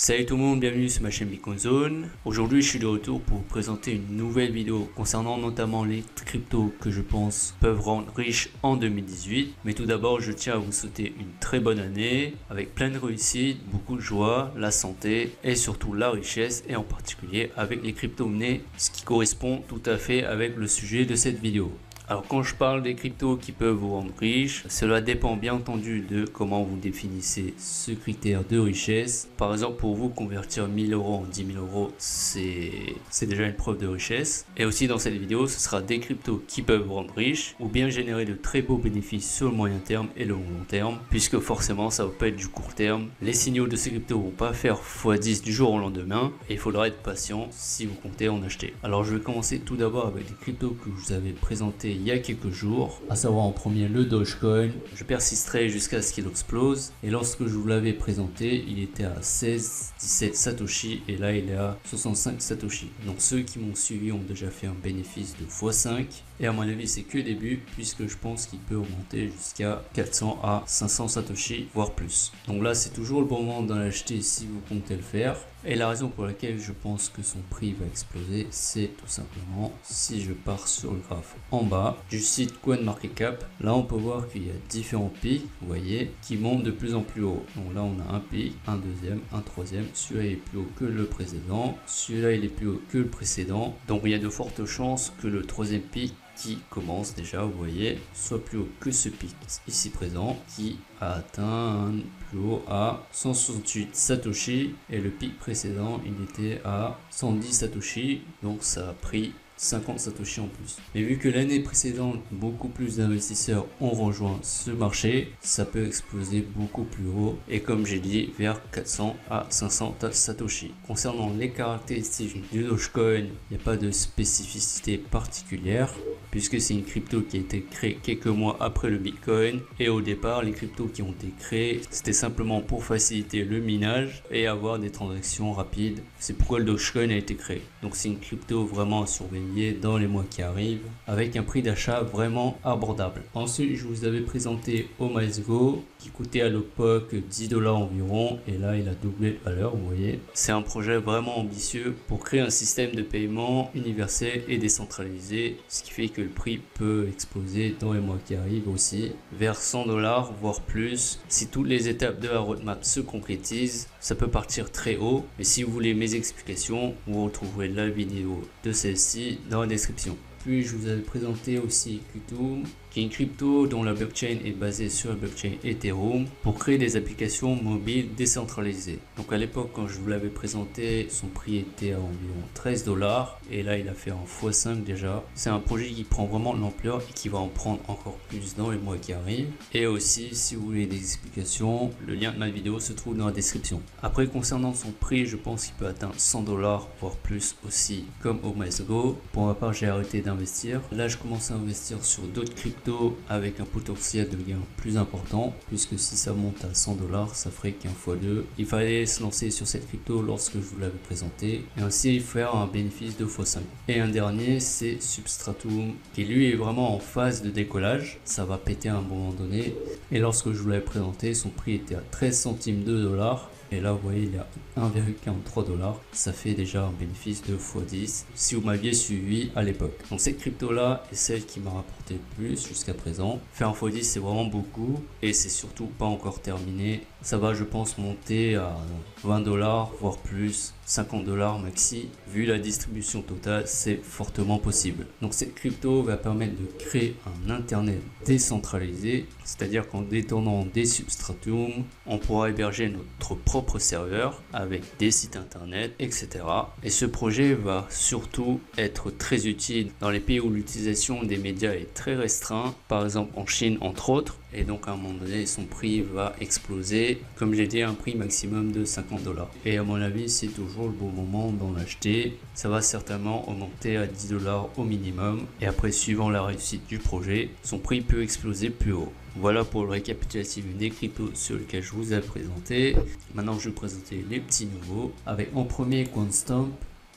Salut tout le monde, bienvenue sur ma chaîne Bitcoin Zone. Aujourd'hui je suis de retour pour vous présenter une nouvelle vidéo concernant notamment les cryptos que je pense peuvent rendre riches en 2018. Mais tout d'abord je tiens à vous souhaiter une très bonne année avec plein de réussite, beaucoup de joie, la santé et surtout la richesse, et en particulier avec les crypto-monnaies, ce qui correspond tout à fait avec le sujet de cette vidéo. Alors quand je parle des cryptos qui peuvent vous rendre riche, cela dépend bien entendu de comment vous définissez ce critère de richesse. Par exemple, pour vous, convertir 1000 euros en 10 000 euros, c'est déjà une preuve de richesse. Et aussi dans cette vidéo, ce sera des cryptos qui peuvent vous rendre riche ou bien générer de très beaux bénéfices sur le moyen terme et le long terme, puisque forcément ça va pas être du court terme. Les signaux de ces cryptos vont pas faire x10 du jour au lendemain et il faudra être patient si vous comptez en acheter. Alors je vais commencer tout d'abord avec les cryptos que je vous avais présentés il y a quelques jours, à savoir en premier le Dogecoin. Je persisterai jusqu'à ce qu'il explose, et lorsque je vous l'avais présenté il était à 16-17 Satoshi et là il est à 65 Satoshi. Donc ceux qui m'ont suivi ont déjà fait un bénéfice de x5, et à mon avis c'est que le début, puisque je pense qu'il peut augmenter jusqu'à 400 à 500 Satoshi voire plus. Donc là c'est toujours le bon moment d'en acheter si vous comptez le faire. Et la raison pour laquelle je pense que son prix va exploser, c'est tout simplement si je pars sur le graphe en bas du site CoinMarketCap. Là on peut voir qu'il y a différents pics, vous voyez, qui montent de plus en plus haut. Donc là on a un pic, un deuxième, un troisième, celui-là est plus haut que le précédent, celui-là il est plus haut que le précédent. Donc il y a de fortes chances que le troisième pic qui commence déjà, vous voyez, soit plus haut que ce pic ici présent, qui a atteint un plus haut à 168 Satoshi, et le pic précédent il était à 110 Satoshi, donc ça a pris 50 Satoshi en plus. Mais vu que l'année précédente, beaucoup plus d'investisseurs ont rejoint ce marché, ça peut exploser beaucoup plus haut, et comme j'ai dit, vers 400 à 500 Satoshi. Concernant les caractéristiques du Dogecoin, il n'y a pas de spécificité particulière, puisque c'est une crypto qui a été créée quelques mois après le Bitcoin, et au départ, les cryptos qui ont été créés, c'était simplement pour faciliter le minage et avoir des transactions rapides. C'est pourquoi le Dogecoin a été créé. Donc c'est une crypto vraiment à surveiller dans les mois qui arrivent, avec un prix d'achat vraiment abordable. Ensuite, je vous avais présenté OmiseGo, qui coûtait à l'époque 10 $ environ, et là il a doublé de valeur, vous voyez. C'est un projet vraiment ambitieux pour créer un système de paiement universel et décentralisé, ce qui fait que le prix peut exploser dans les mois qui arrivent aussi, vers 100 $, voire plus. Si toutes les étapes de la roadmap se concrétisent, ça peut partir très haut. Mais si vous voulez mes explications, vous retrouverez la vidéo de celle-ci dans la description. Puis je vous avais présenté aussi Qtum, qui est une crypto dont la blockchain est basée sur la blockchain Ethereum, pour créer des applications mobiles décentralisées. Donc à l'époque, quand je vous l'avais présenté, son prix était à environ 13 $, et là il a fait en x5 déjà. C'est un projet qui prend vraiment de l'ampleur et qui va en prendre encore plus dans les mois qui arrivent. Et aussi, si vous voulez des explications, le lien de ma vidéo se trouve dans la description. Après, concernant son prix, je pense qu'il peut atteindre 100 $, voire plus aussi, comme OmiseGo. Pour ma part, j'ai arrêté d'investir. Là, je commence à investir sur d'autres cryptos avec un potentiel de gain plus important, puisque si ça monte à 100 $, ça ferait qu'un x2. Il fallait se lancer sur cette crypto lorsque je vous l'avais présenté, et ainsi faire un bénéfice de x5. Et un dernier, c'est Substratum, qui lui est vraiment en phase de décollage. Ça va péter à un moment donné, et lorsque je vous l'avais présenté, son prix était à 13 centimes de dollar. Et là, vous voyez, il est à 1,43 $. Ça fait déjà un bénéfice de x10 si vous m'aviez suivi à l'époque. Donc cette crypto-là est celle qui m'a rapporté le plus jusqu'à présent. Faire un x10, c'est vraiment beaucoup, et c'est surtout pas encore terminé. Ça va, je pense, monter à 20 $, voire plus, 50 $ maxi. Vu la distribution totale, c'est fortement possible. Donc cette crypto va permettre de créer un internet décentralisé, c'est-à-dire qu'en détournant des substratum, on pourra héberger notre propre serveur avec des sites internet, etc. Et ce projet va surtout être très utile dans les pays où l'utilisation des médias est très restreinte, par exemple en Chine entre autres. Et donc à un moment donné, son prix va exploser, comme j'ai dit, un prix maximum de 50 $. Et à mon avis, c'est toujours le bon moment d'en acheter. Ça va certainement augmenter à 10 $ au minimum, et après, suivant la réussite du projet, son prix peut exploser plus haut. Voilà pour le récapitulatif des cryptos sur lesquels je vous ai présenté. Maintenant, je vais vous présenter les petits nouveaux, avec en premier Quantstamp.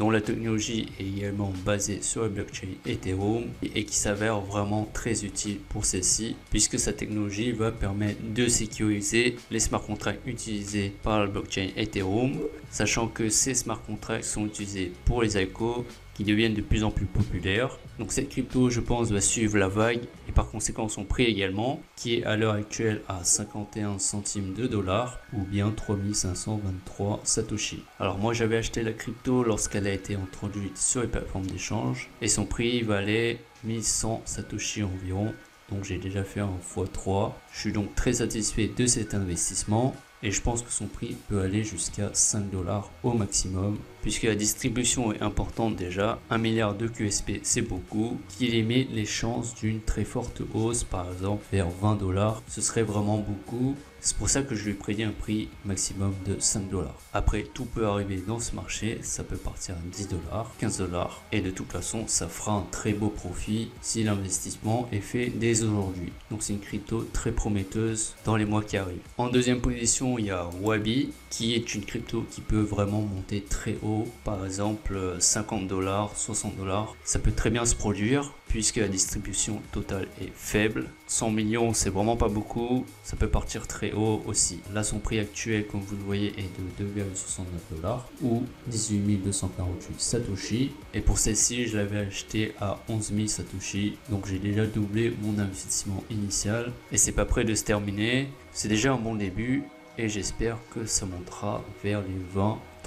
dont la technologie est également basée sur la blockchain Ethereum et qui s'avère vraiment très utile pour celle-ci, puisque sa technologie va permettre de sécuriser les smart contracts utilisés par la blockchain Ethereum, sachant que ces smart contracts sont utilisés pour les ICO qui deviennent de plus en plus populaires. Donc cette crypto, je pense, va suivre la vague et par conséquent son prix également, qui est à l'heure actuelle à 51 centimes de dollars ou bien 3523 satoshi. Alors moi j'avais acheté la crypto lorsqu'elle a été introduite sur les plateformes d'échange et son prix valait 1100 satoshi environ. Donc j'ai déjà fait un x3. Je suis donc très satisfait de cet investissement. Et je pense que son prix peut aller jusqu'à 5 dollars au maximum, puisque la distribution est importante déjà. 1 milliard de QSP, c'est beaucoup, qui limite les chances d'une très forte hausse, par exemple vers 20 dollars. Ce serait vraiment beaucoup. C'est pour ça que je lui ai prédit un prix maximum de 5 dollars. Après, tout peut arriver dans ce marché. Ça peut partir à 10 dollars, 15 dollars. Et de toute façon, ça fera un très beau profit si l'investissement est fait dès aujourd'hui. Donc c'est une crypto très prometteuse dans les mois qui arrivent. En deuxième position, il y a Wabi, qui est une crypto qui peut vraiment monter très haut. Par exemple, 50 dollars, 60 dollars. Ça peut très bien se produire, puisque la distribution totale est faible. 100 millions, c'est vraiment pas beaucoup. Ça peut partir très haut aussi. Là, son prix actuel, comme vous le voyez, est de 2,69 dollars ou 18 248 satoshi. Et pour celle-ci, je l'avais acheté à 11 000 satoshi. Donc j'ai déjà doublé mon investissement initial. Et c'est pas près de se terminer. C'est déjà un bon début. Et j'espère que ça montera vers les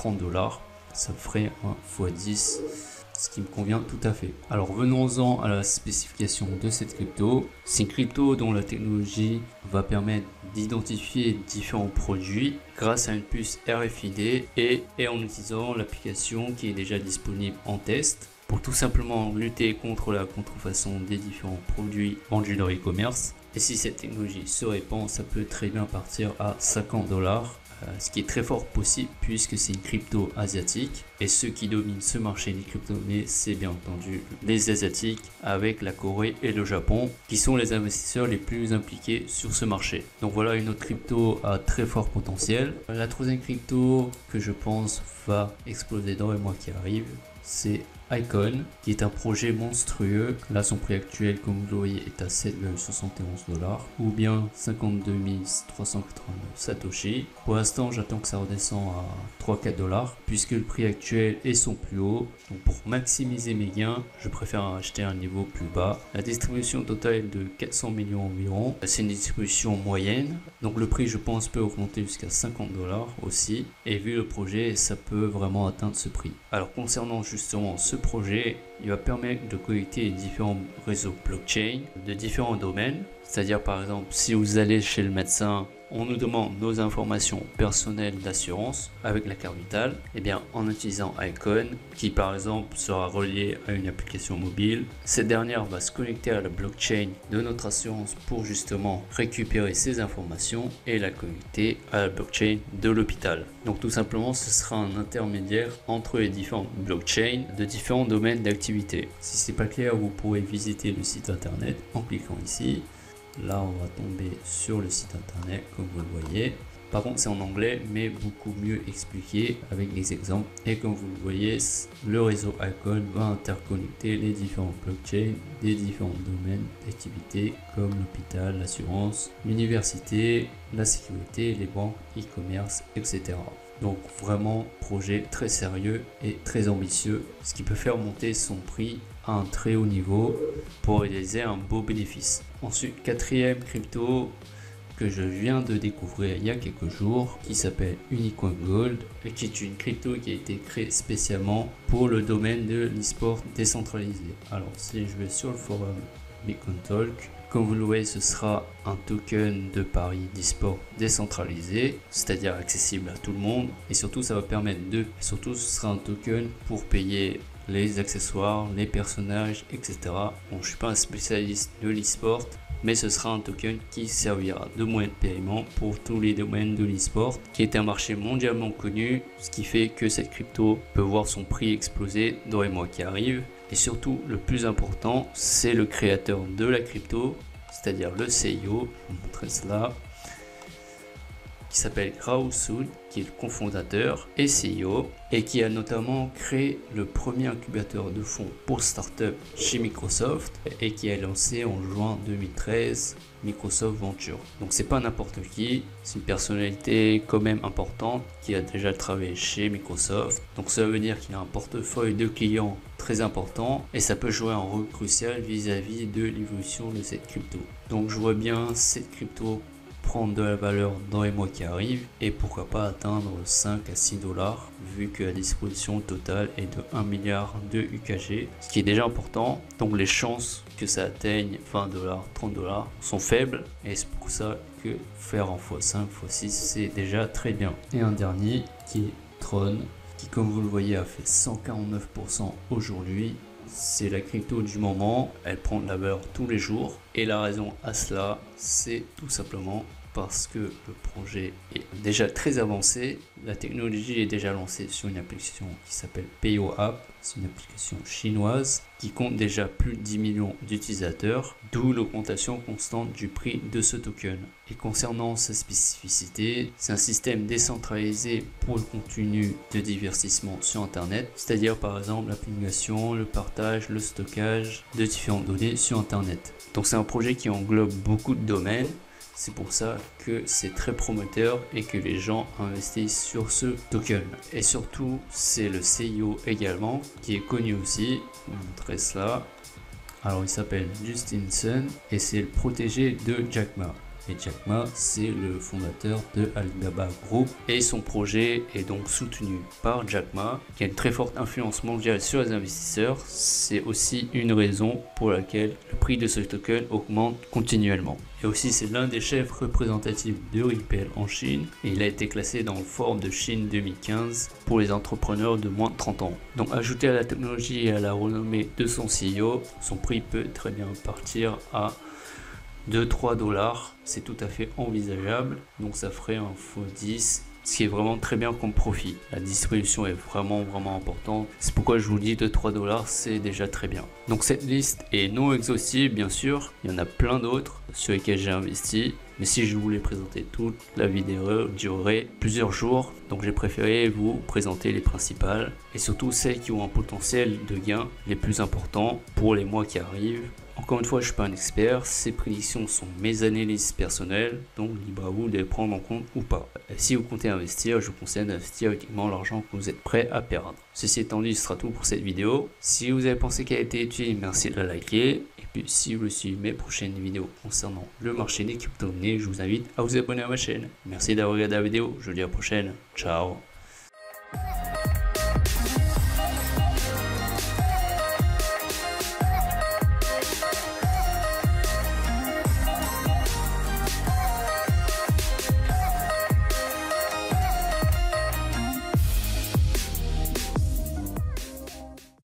20-30 dollars. Ça ferait un x10. Ce qui me convient tout à fait. Alors venons-en à la spécification de cette crypto. C'est une crypto dont la technologie va permettre d'identifier différents produits grâce à une puce RFID et en utilisant l'application qui est déjà disponible en test pour tout simplement lutter contre la contrefaçon des différents produits vendus dans l'e-commerce. Et si cette technologie se répand, ça peut très bien partir à 50 dollars. Ce qui est très fort possible puisque c'est une crypto asiatique et ceux qui dominent ce marché des crypto-monnaies, c'est bien entendu les asiatiques avec la Corée et le Japon qui sont les investisseurs les plus impliqués sur ce marché. Donc voilà une autre crypto à très fort potentiel. La troisième crypto que je pense va exploser dans les mois qui arrivent, c'est Icon, qui est un projet monstrueux. Là, son prix actuel, comme vous le voyez, est à 7,71 dollars ou bien 52 389 satoshi. Pour l'instant, j'attends que ça redescende à 3-4 dollars puisque le prix actuel est son plus haut. Donc, pour maximiser mes gains, je préfère acheter à un niveau plus bas. La distribution totale est de 400 millions environ. C'est une distribution moyenne. Donc, le prix, je pense, peut augmenter jusqu'à 50 dollars aussi. Et vu le projet, ça peut vraiment atteindre ce prix. Alors, concernant justement ce projet, il va permettre de connecter les différents réseaux blockchain de différents domaines. C'est-à-dire par exemple, si vous allez chez le médecin, on nous demande nos informations personnelles d'assurance avec la carte vitale, et bien en utilisant Icon, qui par exemple sera relié à une application mobile, cette dernière va se connecter à la blockchain de notre assurance pour justement récupérer ces informations et la connecter à la blockchain de l'hôpital. Donc tout simplement, ce sera un intermédiaire entre les différentes blockchains de différents domaines d'activité. Si c'est pas clair, vous pourrez visiter le site internet en cliquant ici. Là, on va tomber sur le site internet comme vous le voyez. Par contre, c'est en anglais, mais beaucoup mieux expliqué avec des exemples. Et comme vous le voyez, le réseau Icon va interconnecter les différentes blockchains des différents domaines d'activité comme l'hôpital, l'assurance, l'université, la sécurité, les banques, e-commerce, etc. Donc vraiment, projet très sérieux et très ambitieux, ce qui peut faire monter son prix à un très haut niveau pour réaliser un beau bénéfice. Ensuite, quatrième crypto que je viens de découvrir il y a quelques jours, qui s'appelle Unicoin Gold, et qui est une crypto qui a été créée spécialement pour le domaine de l'e-sport décentralisé. Alors si je vais sur le forum Bitcoin Talk, comme vous le voyez, ce sera un token de pari d'e-sport décentralisé, c'est-à-dire accessible à tout le monde, et surtout ça va permettre surtout ce sera un token pour payer les accessoires, les personnages, etc. Bon, je suis pas un spécialiste de l'e-sport, mais ce sera un token qui servira de moyen de paiement pour tous les domaines de l'e-sport, qui est un marché mondialement connu, ce qui fait que cette crypto peut voir son prix exploser dans les mois qui arrivent. Et surtout, le plus important, c'est le créateur de la crypto, c'est-à-dire le CIO, je vous montrer cela, qui s'appelle Rao Sood, qui est le cofondateur et CEO, et qui a notamment créé le premier incubateur de fonds pour startups chez Microsoft et qui a lancé en juin 2013 Microsoft Venture. Donc c'est pas n'importe qui, c'est une personnalité quand même importante qui a déjà travaillé chez Microsoft. Donc ça veut dire qu'il a un portefeuille de clients très important et ça peut jouer un rôle crucial vis-à-vis de l'évolution de cette crypto. Donc je vois bien cette crypto prendre de la valeur dans les mois qui arrivent et pourquoi pas atteindre 5 à 6 dollars vu que la distribution totale est de 1 milliard de UKG, ce qui est déjà important. Donc les chances que ça atteigne 20 dollars, 30 dollars sont faibles et c'est pour ça que faire en x5, x6 c'est déjà très bien. Et un dernier qui est Tron, qui comme vous le voyez a fait 149% aujourd'hui. C'est la crypto du moment, elle prend de la valeur tous les jours et la raison à cela c'est tout simplement parce que le projet est déjà très avancé, la technologie est déjà lancée sur une application qui s'appelle Payo App, c'est une application chinoise qui compte déjà plus de 10 millions d'utilisateurs, d'où l'augmentation constante du prix de ce token. Et concernant sa spécificité, c'est un système décentralisé pour le contenu de divertissement sur Internet, c'est-à-dire par exemple la publication, le partage, le stockage de différentes données sur Internet. Donc c'est un projet qui englobe beaucoup de domaines. C'est pour ça que c'est très prometteur et que les gens investissent sur ce token. Et surtout, c'est le CEO également qui est connu aussi. Je vais vous montrer cela. Alors, il s'appelle Justin Sun et c'est le protégé de Jack Ma. Et Jack Ma, c'est le fondateur de Alibaba Group et son projet est donc soutenu par Jack Ma qui a une très forte influence mondiale sur les investisseurs. C'est aussi une raison pour laquelle le prix de ce token augmente continuellement. Et aussi c'est l'un des chefs représentatifs de Ripple en Chine et il a été classé dans le Forbes de Chine 2015 pour les entrepreneurs de moins de 30 ans. Donc ajouté à la technologie et à la renommée de son CEO, son prix peut très bien partir à 2-3 dollars, c'est tout à fait envisageable, donc ça ferait un x10, ce qui est vraiment très bien comme profit. La distribution est vraiment importante, c'est pourquoi je vous dis 2-3 dollars, c'est déjà très bien. Donc cette liste est non exhaustive bien sûr, il y en a plein d'autres sur lesquels j'ai investi, mais si je voulais présenter toute la vidéo durerait plusieurs jours, donc j'ai préféré vous présenter les principales et surtout celles qui ont un potentiel de gain les plus importants pour les mois qui arrivent. Encore une fois, je ne suis pas un expert, ces prédictions sont mes analyses personnelles, donc libre à vous de les prendre en compte ou pas. Et si vous comptez investir, je vous conseille d'investir uniquement l'argent que vous êtes prêt à perdre. Ceci étant dit, ce sera tout pour cette vidéo. Si vous avez pensé qu'elle a été utile, merci de la liker. Et puis si vous suivez mes prochaines vidéos concernant le marché des crypto-monnaies, je vous invite à vous abonner à ma chaîne. Merci d'avoir regardé la vidéo, je vous dis à la prochaine, ciao.